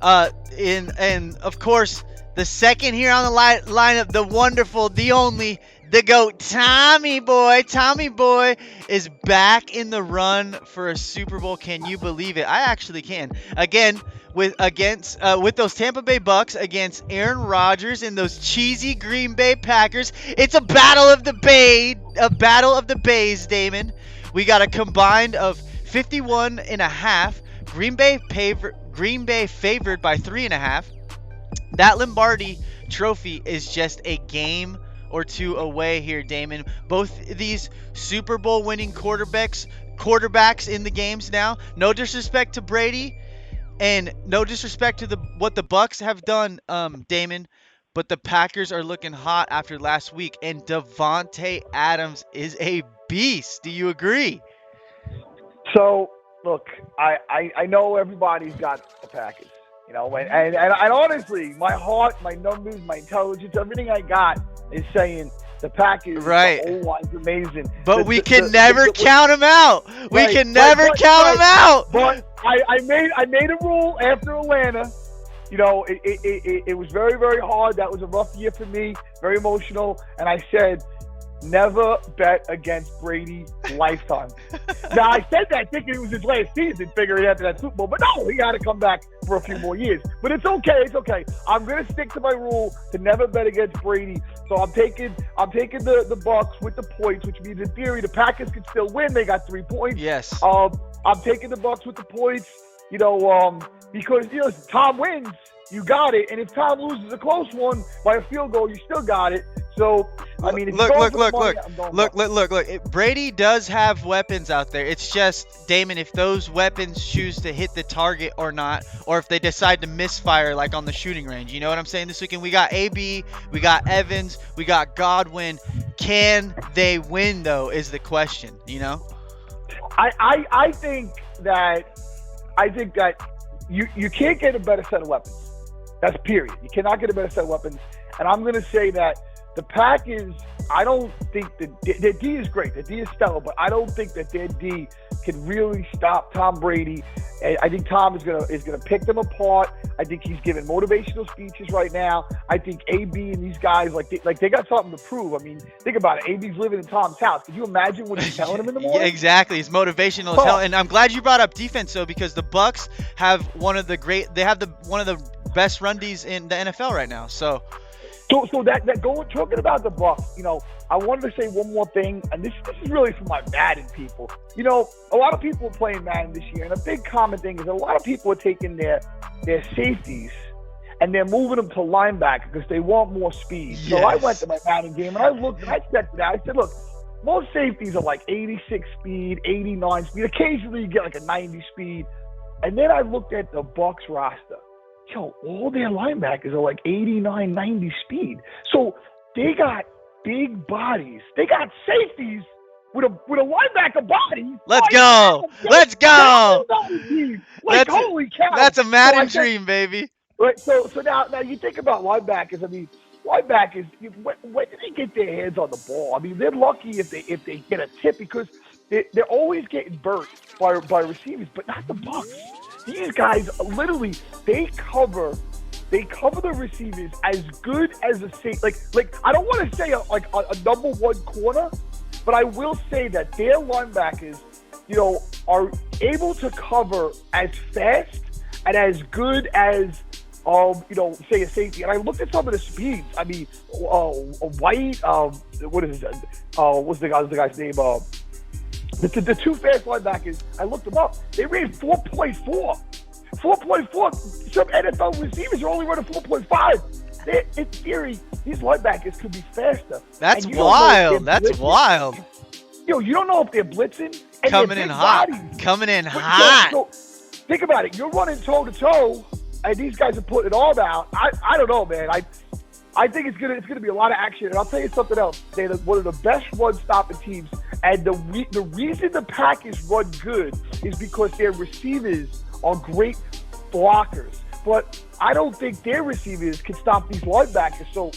And of course, the second here on the lineup, the wonderful, the only, the GOAT, Tommy Boy is back in the run for a Super Bowl. Can you believe it? I actually can. Again, with those Tampa Bay Bucks against Aaron Rodgers and those cheesy Green Bay Packers. It's a battle of the Bays, Damon. We got a combined of 51.5. Green Bay favored by 3.5. That Lombardi trophy is just a game or two away here, Damon. Both these Super Bowl winning quarterbacks in the games now. No disrespect to Brady and no disrespect to what the Bucks have done, Damon, but the Packers are looking hot after last week, and Devontae Adams is a beast. Do you agree? So, look, I know everybody's got the Packers, and honestly, my heart, my numbers, my intelligence, everything I got is saying the Packers, right. The O-line's amazing. But we can never count them out. We can never count them out. But I made a rule after Atlanta. It was very, very hard. That was a rough year for me, very emotional. And I said, never bet against Brady lifetime. Now, I said that thinking it was his last season, figuring after that Super Bowl. But no, he had to come back for a few more years. But it's okay. It's okay. I'm going to stick to my rule to never bet against Brady. So I'm taking the Bucks with the points, which means in theory the Packers could still win. They got 3 points. Yes. I'm taking the Bucks with the points, because if Tom wins, you got it. And if Tom loses a close one by a field goal, you still got it. So, I mean, look. Brady does have weapons out there. It's just, Damon, if those weapons choose to hit the target or not, or if they decide to misfire like on the shooting range. You know what I'm saying? This weekend we got AB, we got Evans, we got Godwin. Can they win, though, is the question, I think that you can't get a better set of weapons. That's period. You cannot get a better set of weapons. And I'm going to say that the Packers, I don't think that their D is great. Their D is stellar, but I don't think that their D can really stop Tom Brady. And I think Tom is gonna pick them apart. I think he's giving motivational speeches right now. I think AB and these guys they got something to prove. I mean, think about it. AB's living in Tom's house. Could you imagine what he's telling him in the morning? Yeah, exactly. It's motivational as hell. And I'm glad you brought up defense, though, because the Bucks have one of the best run Ds in the NFL right now. So talking about the Bucks, I wanted to say one more thing, and this is really for my Madden people. A lot of people are playing Madden this year, and a big common thing is a lot of people are taking their safeties and they're moving them to linebacker because they want more speed. Yes. So I went to my Madden game and I looked and I checked it out. I said, look, most safeties are like 86 speed, 89 speed. Occasionally you get like a 90 speed. And then I looked at the Bucks roster. All their linebackers are like 89, 90 speed. So they got big bodies. They got safeties with a linebacker body. Let's go. Holy cow. That's a Madden dream, baby. Right. So now you think about linebackers. I mean, linebackers, when do they get their hands on the ball? I mean, they're lucky if they get a tip because they're always getting burnt by receivers, but not the Bucks. These guys literally they cover the receivers as good as a safety. Like I don't want to say a number one corner, but I will say that their linebackers, are able to cover as fast and as good as say a safety. And I looked at some of the speeds. I mean, White, what is it? What's the guy's name? The two fast linebackers, I looked them up. They ran 4.4. 4.4. Some NFL receivers are only running 4.5. In theory, these linebackers could be faster. That's wild. That's wild. You don't know if they're blitzing. And Coming in hot. So, think about it. You're running toe-to-toe, and these guys are putting it all out. I don't know, man. I think it's gonna be a lot of action. And I'll tell you something else. They're one of the best run-stopping teams. And the reason the Packers run good is because their receivers are great blockers. But I don't think their receivers can stop these linebackers. So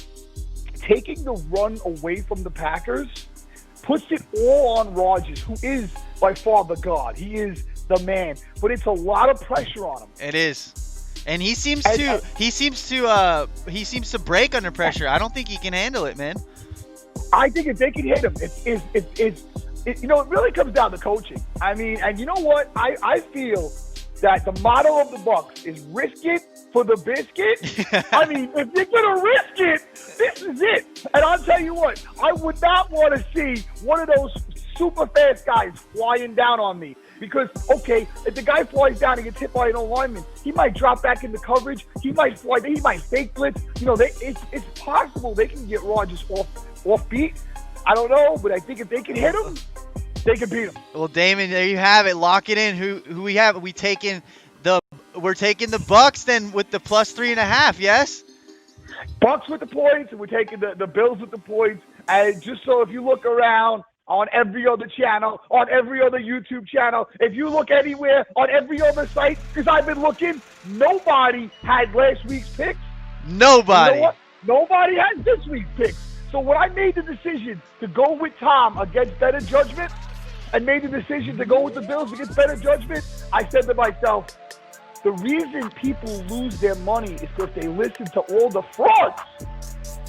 taking the run away from the Packers puts it all on Rodgers, who is by far the god. He is the man. But it's a lot of pressure on him. It is. And he seems And, to he seems to break under pressure. I don't think he can handle it, man. I think if they can hit him, you know, it really comes down to coaching. I mean, and you know what? I feel that the motto of the Bucks is risk it for the biscuit. I mean, if you're gonna risk it, this is it. And I'll tell you what, I would not want to see one of those super fast guys flying down on me. Because, okay, if the guy flies down and gets hit by an old lineman, he might drop back into coverage. He might fake blitz. You know, it's possible they can get Raw just off beat. I don't know, but I think if they can hit him, they can beat him. Well, Damon, there you have it. Lock it in. Who we have? We're taking the Bucks then with the +3.5. Yes. Bucks with the points, and we're taking the Bills with the points. And just so if you look around on every other channel, on every other YouTube channel, if you look anywhere on every other site, because I've been looking, nobody had last week's picks. Nobody. You know what? Nobody has this week's picks. So when I made the decision to go with Tom against better judgment, and made the decision to go with the Bills against better judgment, I said to myself, the reason people lose their money is because they listen to all the frauds.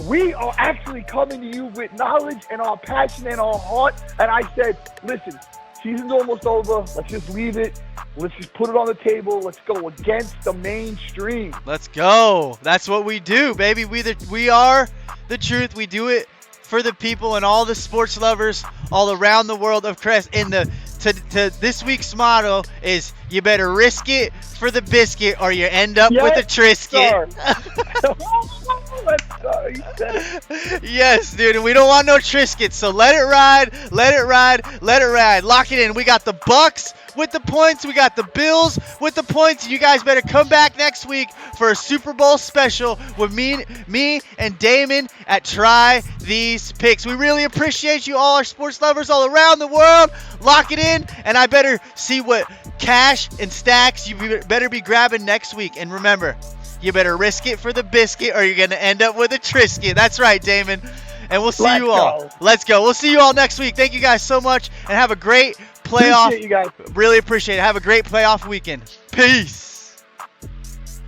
We are actually coming to you with knowledge and our passion and our heart. And I said, listen, season's almost over. Let's just leave it. Let's just put it on the table. Let's go against the mainstream. Let's go. That's what we do, baby. We are the truth. We do it for the people and all the sports lovers all around the world of Crest. And to this week's motto is, you better risk it for the biscuit or you end up with a Trisket. Yes, dude, and we don't want no Triscuits, so let it ride, let it ride, let it ride. Lock it in. We got the Bucks with the points. We got the Bills with the points. You guys better come back next week for a Super Bowl special with me and Damon at Try These Picks. We really appreciate you all, our sports lovers all around the world. Lock it in, and I better see what cash and stacks you better be grabbing next week. And remember, you better risk it for the biscuit or you're going to end up with a Trisket. That's right, Damon. And we'll see you all. Let's go. We'll see you all next week. Thank you guys so much, and have a great playoff. Appreciate you guys. Really appreciate it. Have a great playoff weekend. Peace.